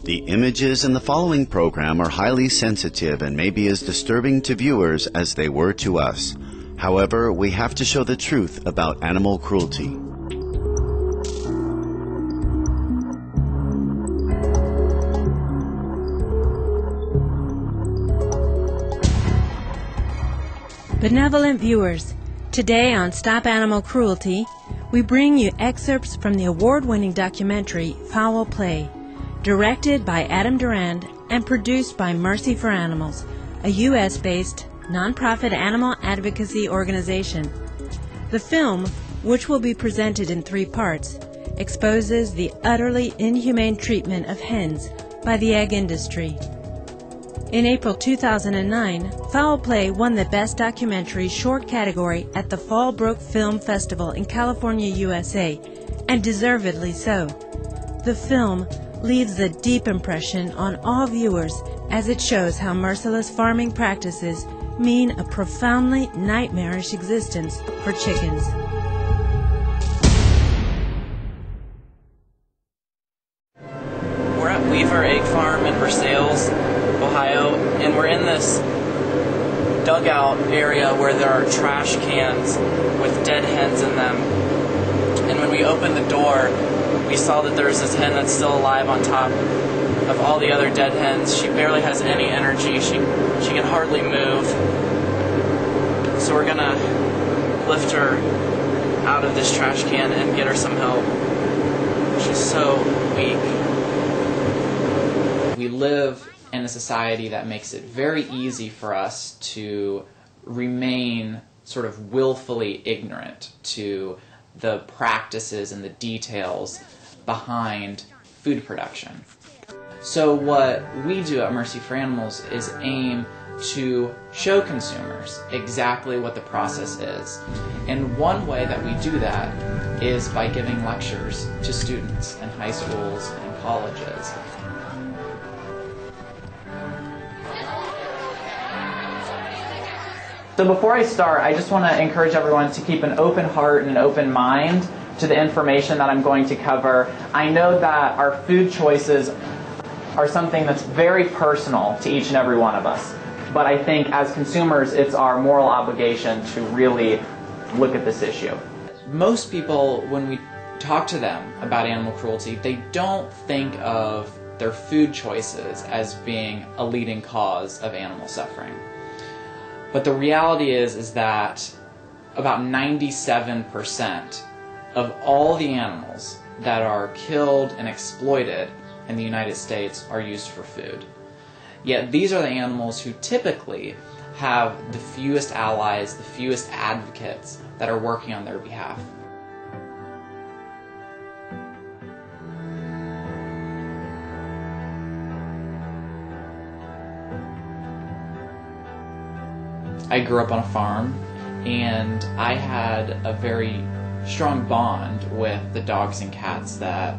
The images in the following program are highly sensitive and may be as disturbing to viewers as they were to us. However, we have to show the truth about animal cruelty. Benevolent viewers, today on Stop Animal Cruelty, we bring you excerpts from the award-winning documentary Foul Play, directed by Adam Durand and produced by Mercy for Animals, a U.S.-based nonprofit animal advocacy organization. The film, which will be presented in 3 parts, exposes the utterly inhumane treatment of hens by the egg industry. In April 2009, Foul Play won the Best Documentary Short category at the Fallbrook Film Festival in California, USA, and deservedly so. The film leaves a deep impression on all viewers as it shows how merciless farming practices mean a profoundly nightmarish existence for chickens. We're at Weaver Egg Farm in Versailles, Ohio, and we're in this dugout area where there are trash cans with dead hens in them. And when we opened the door, we saw that there's this hen that's still alive on top of all the other dead hens. She barely has any energy. She can hardly move. So we're gonna lift her out of this trash can and get her some help. She's so weak. We live in a society that makes it very easy for us to remain sort of willfully ignorant to the practices and the details behind food production. So what we do at Mercy for Animals is aim to show consumers exactly what the process is. And one way that we do that is by giving lectures to students in high schools and colleges. So before I start, I just want to encourage everyone to keep an open heart and an open mind to the information that I'm going to cover. I know that our food choices are something that's very personal to each and every one of us. But I think as consumers, it's our moral obligation to really look at this issue. Most people, when we talk to them about animal cruelty, they don't think of their food choices as being a leading cause of animal suffering. But the reality is that about 97% of all the animals that are killed and exploited in the United States are used for food. Yet these are the animals who typically have the fewest allies, the fewest advocates that are working on their behalf. I grew up on a farm, and I had a very strong bond with the dogs and cats that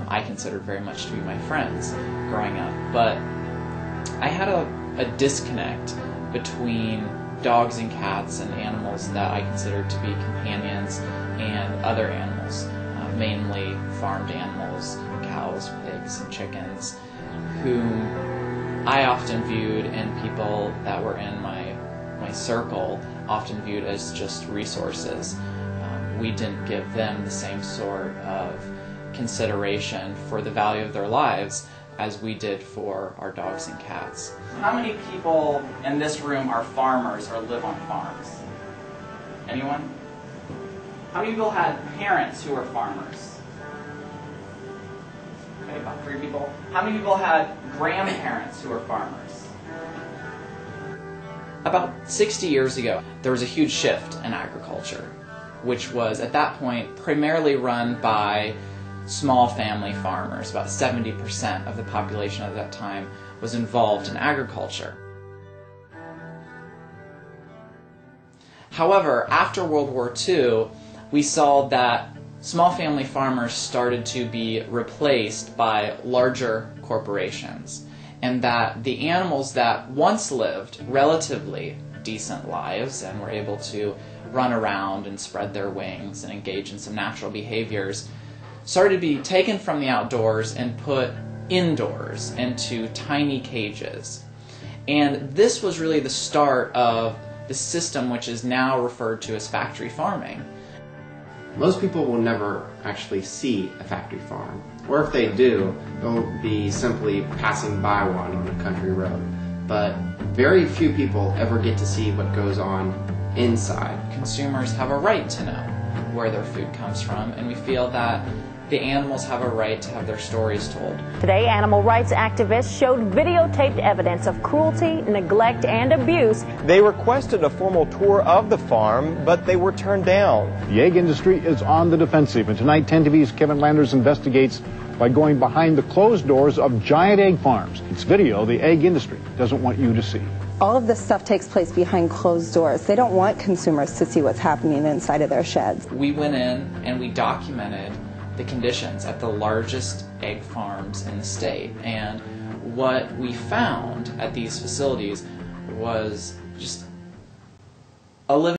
I considered very much to be my friends growing up. But I had a disconnect between dogs and cats and animals that I considered to be companions and other animals, mainly farmed animals, cows, pigs, and chickens, whom I often viewed, and people that were in my circle often viewed as just resources. We didn't give them the same sort of consideration for the value of their lives as we did for our dogs and cats. How many people in this room are farmers or live on farms? Anyone? How many people had parents who were farmers? Okay, about 3 people. How many people had grandparents who were farmers? About 60 years ago, there was a huge shift in agriculture, which was at that point primarily run by small family farmers. About 70% of the population at that time was involved in agriculture. However, after World War II, we saw that small family farmers started to be replaced by larger corporations, and that the animals that once lived relatively decent lives and were able to run around and spread their wings and engage in some natural behaviors started to be taken from the outdoors and put indoors into tiny cages. And this was really the start of the system which is now referred to as factory farming. Most people will never actually see a factory farm, or if they do, they'll be simply passing by one on a country road. But very few people ever get to see what goes on inside. Consumers have a right to know where their food comes from, and we feel that the animals have a right to have their stories told. Today, animal rights activists showed videotaped evidence of cruelty, neglect, and abuse. They requested a formal tour of the farm, but they were turned down. The egg industry is on the defensive, and tonight 10 TV's Kevin Landers investigates by going behind the closed doors of giant egg farms. It's video the egg industry doesn't want you to see. All of this stuff takes place behind closed doors. They don't want consumers to see what's happening inside of their sheds. We went in and we documented the conditions at the largest egg farms in the state, and what we found at these facilities was just a living